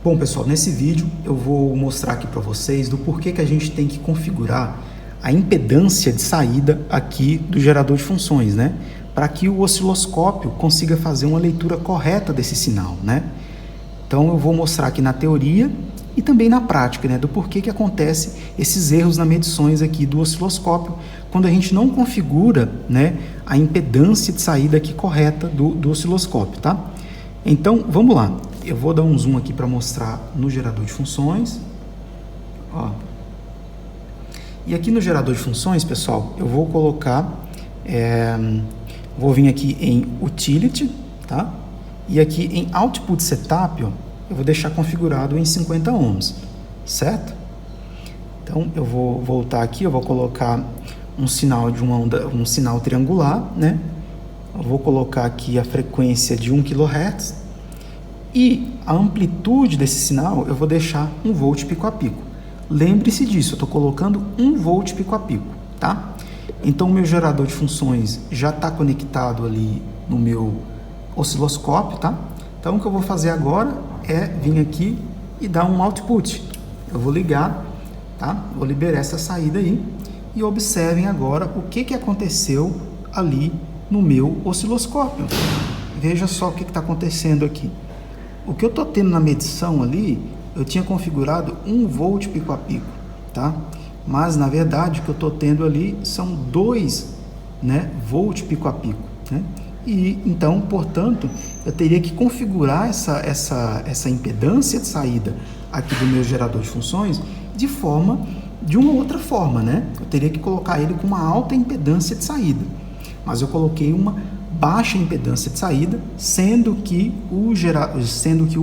Bom, pessoal, nesse vídeo eu vou mostrar aqui para vocês do porquê que a gente tem que configurar a impedância de saída aqui do gerador de funções, né? Para que o osciloscópio consiga fazer uma leitura correta desse sinal, né? Então eu vou mostrar aqui na teoria e também na prática, né? Do porquê que acontece esses erros nas medições aqui do osciloscópio quando a gente não configura, né, a impedância de saída aqui correta do osciloscópio, tá? Então vamos lá. Eu vou dar um zoom aqui para mostrar no gerador de funções. Ó. E aqui no gerador de funções, pessoal, eu vou colocar, vou vir aqui em Utility, tá? E aqui em Output Setup, ó, eu vou deixar configurado em 50 ohms, certo? Então eu vou voltar aqui, eu vou colocar um sinal de uma onda, um sinal triangular, né? Eu vou colocar aqui a frequência de 1 kHz. E a amplitude desse sinal eu vou deixar 1 volt pico a pico. Lembre-se disso, eu estou colocando 1 volt pico a pico, tá? Então o meu gerador de funções já está conectado ali no meu osciloscópio, tá? Então o que eu vou fazer agora é vir aqui e dar um output. Eu vou ligar, tá? Vou liberar essa saída aí e observem agora o que aconteceu ali no meu osciloscópio. Veja só o que está acontecendo aqui. O que eu estou tendo na medição ali, eu tinha configurado 1 volt pico a pico, tá? Mas, na verdade, o que eu estou tendo ali são 2, né, volt pico a pico, né? E, então, portanto, eu teria que configurar essa impedância de saída aqui do meu gerador de funções de uma outra forma, né? Eu teria que colocar ele com uma alta impedância de saída. Mas eu coloquei uma baixa impedância de saída, sendo que o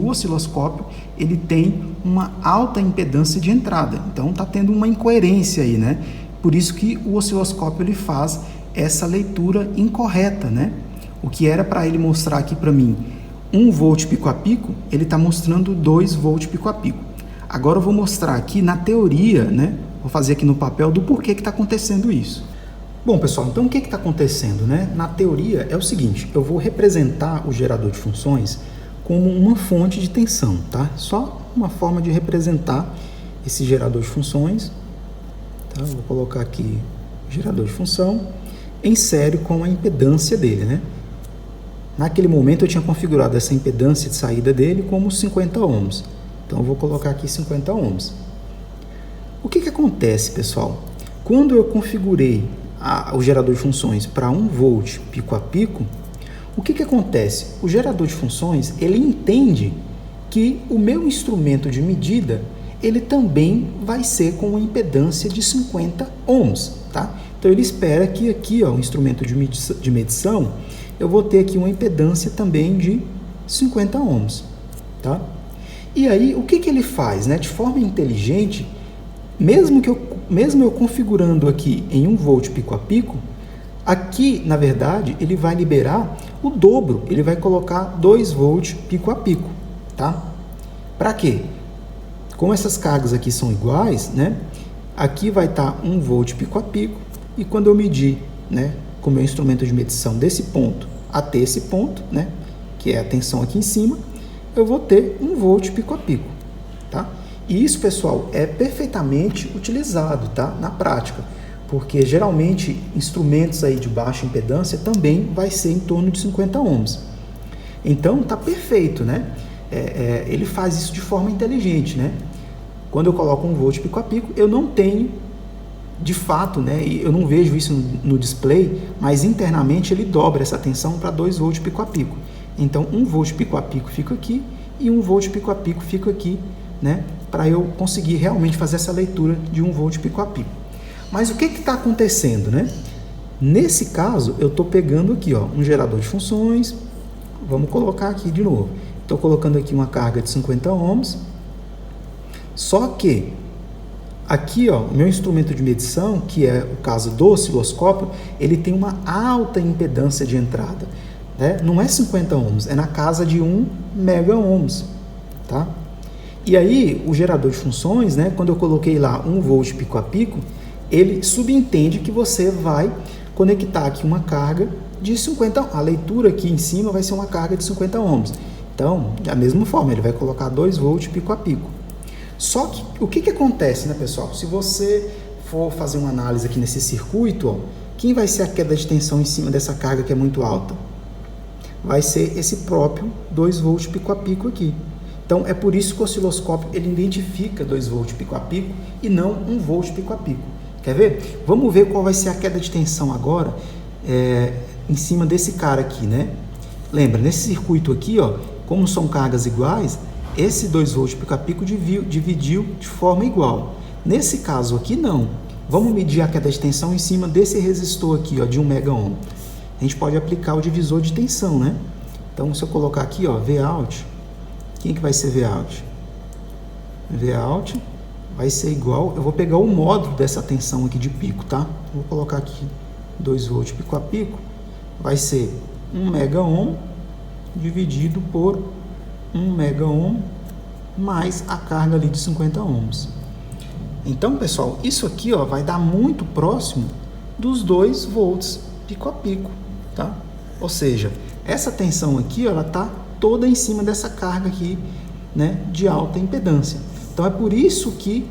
osciloscópio ele tem uma alta impedância de entrada. Então está tendo uma incoerência aí, né? Por isso que o osciloscópio ele faz essa leitura incorreta, né? O que era para ele mostrar aqui para mim 1 volt pico a pico, ele está mostrando 2 volt pico a pico. Agora eu vou mostrar aqui na teoria, né? Vou fazer aqui no papel do porquê que está acontecendo isso. Bom, pessoal, então o que está acontecendo, né? Na teoria é o seguinte, eu vou representar o gerador de funções como uma fonte de tensão, tá? Só uma forma de representar esse gerador de funções, tá? Vou colocar aqui o gerador de função em série com a impedância dele, né? Naquele momento eu tinha configurado essa impedância de saída dele como 50 ohms. Então eu vou colocar aqui 50 ohms. O que acontece, pessoal? Quando eu configurei o gerador de funções para 1 volt pico a pico, o que acontece? O gerador de funções, ele entende que o meu instrumento de medida, ele também vai ser com uma impedância de 50 ohms, tá? Então ele espera que aqui, ó, o instrumento de medição, eu vou ter aqui uma impedância também de 50 ohms, tá? E aí, o que ele faz, né? De forma inteligente, mesmo eu configurando aqui em 1 volt pico a pico, aqui, na verdade, ele vai liberar o dobro, ele vai colocar 2 volt pico a pico, tá? Para quê? Como essas cargas aqui são iguais, né? Aqui vai estar 1 volt pico a pico, e quando eu medir, né, com o meu instrumento de medição desse ponto até esse ponto, né, que é a tensão aqui em cima, eu vou ter 1 volt pico a pico, tá? E isso, pessoal, é perfeitamente utilizado, tá? Na prática, porque geralmente instrumentos aí de baixa impedância também vai ser em torno de 50 ohms. Então tá perfeito, né? Ele faz isso de forma inteligente, né? Quando eu coloco 1 volt pico a pico, eu não tenho, de fato, né? Eu não vejo isso no display, mas internamente ele dobra essa tensão para 2 volt pico a pico. Então 1 volt pico a pico fica aqui e 1 volt pico a pico fica aqui, né? Para eu conseguir realmente fazer essa leitura de 1 volt pico a pico. Mas o que está acontecendo, né? Nesse caso, eu estou pegando aqui, ó, um gerador de funções, vamos colocar aqui de novo. Estou colocando aqui uma carga de 50 ohms, só que aqui, ó, o meu instrumento de medição, que é o caso do osciloscópio, ele tem uma alta impedância de entrada, né? Não é 50 ohms, é na casa de 1 mega ohms, tá? E aí, o gerador de funções, né, quando eu coloquei lá 1 volt pico a pico, ele subentende que você vai conectar aqui uma carga de 50 ohms. A leitura aqui em cima vai ser uma carga de 50 ohms. Então, da mesma forma, ele vai colocar 2 volts pico a pico. Só que, o que acontece, né, pessoal? Se você for fazer uma análise aqui nesse circuito, ó, quem vai ser a queda de tensão em cima dessa carga que é muito alta? Vai ser esse próprio 2 volts pico a pico aqui. Então, é por isso que o osciloscópio ele identifica 2 volts pico a pico e não 1 volt pico a pico. Quer ver? Vamos ver qual vai ser a queda de tensão agora em cima desse cara aqui, né? Lembra, nesse circuito aqui, ó, como são cargas iguais, esse 2 volts pico a pico dividiu de forma igual. Nesse caso aqui, não. Vamos medir a queda de tensão em cima desse resistor aqui, ó, de 1 mega ohm. A gente pode aplicar o divisor de tensão, né? Então, se eu colocar aqui, ó, Vout, quem que vai ser Vout? Vout vai ser igual, eu vou pegar o módulo dessa tensão aqui de pico, tá? Vou colocar aqui 2 volts pico a pico, vai ser 1 mega ohm dividido por 1 mega ohm mais a carga ali de 50 ohms. Então, pessoal, isso aqui, ó, vai dar muito próximo dos 2 volts pico a pico, tá? Ou seja, essa tensão aqui, ó, ela tá toda em cima dessa carga aqui, né, de alta impedância. Então, é por isso que,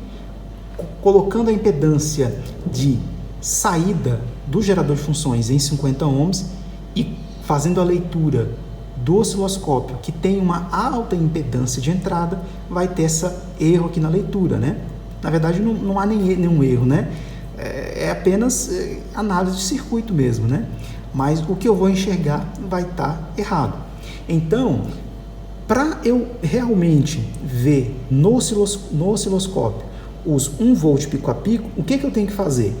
colocando a impedância de saída do gerador de funções em 50 ohms e fazendo a leitura do osciloscópio, que tem uma alta impedância de entrada, vai ter esse erro aqui na leitura, né? Na verdade, não há nenhum erro, né? É apenas análise de circuito mesmo, né? Mas o que eu vou enxergar vai estar errado. Então, para eu realmente ver no osciloscópio os 1 volt pico a pico, o que eu tenho que fazer?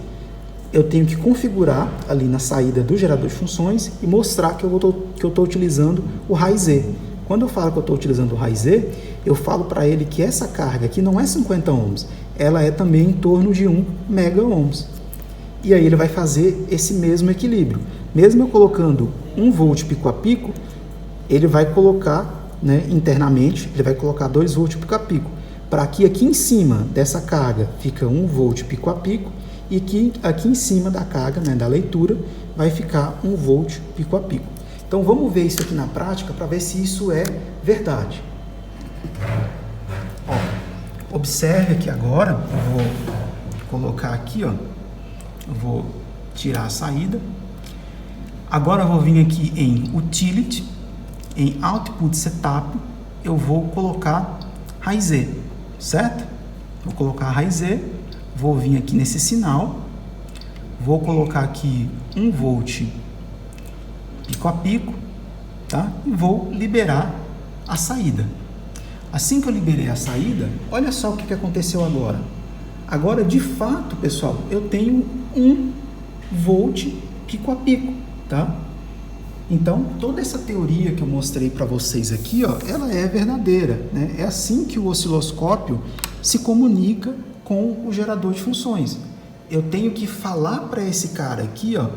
Eu tenho que configurar ali na saída do gerador de funções e mostrar que eu estou utilizando o raio Z. Quando eu falo que eu estou utilizando o raio Z, eu falo para ele que essa carga aqui não é 50 ohms, ela é também em torno de 1 mega ohms. E aí ele vai fazer esse mesmo equilíbrio. Mesmo eu colocando 1 volt pico a pico, ele vai colocar, né, internamente, ele vai colocar 2 volts pico a pico. Para que aqui em cima dessa carga fica 1 volt pico a pico e que aqui em cima da carga, né, da leitura, vai ficar 1 volt pico a pico. Então vamos ver isso aqui na prática para ver se isso é verdade. Ó, observe aqui agora, eu vou colocar aqui, ó, eu vou tirar a saída. Agora eu vou vir aqui em Utility, em Output Setup, eu vou colocar raio Z, certo? Vou colocar raio Z, vou vir aqui nesse sinal, vou colocar aqui 1 volt pico a pico, tá? E vou liberar a saída. Assim que eu liberei a saída, olha só o que aconteceu agora. Agora, de fato, pessoal, eu tenho 1 volt pico a pico, tá? Então, toda essa teoria que eu mostrei para vocês aqui, ó, ela é verdadeira, né? É assim que o osciloscópio se comunica com o gerador de funções. Eu tenho que falar para esse cara aqui, ó,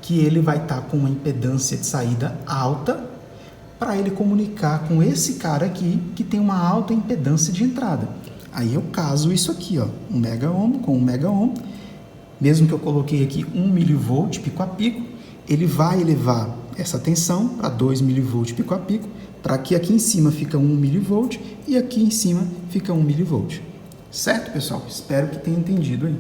que ele vai estar com uma impedância de saída alta, para ele comunicar com esse cara aqui, que tem uma alta impedância de entrada. Aí eu caso isso aqui, ó, 1 mega ohm com 1 mega ohm, mesmo que eu coloquei aqui 1 milivolt pico a pico, ele vai elevar essa tensão para 2 milivolt pico a pico, para que aqui em cima fica 1 milivolt e aqui em cima fica 1 milivolt. Certo, pessoal? Espero que tenha entendido aí.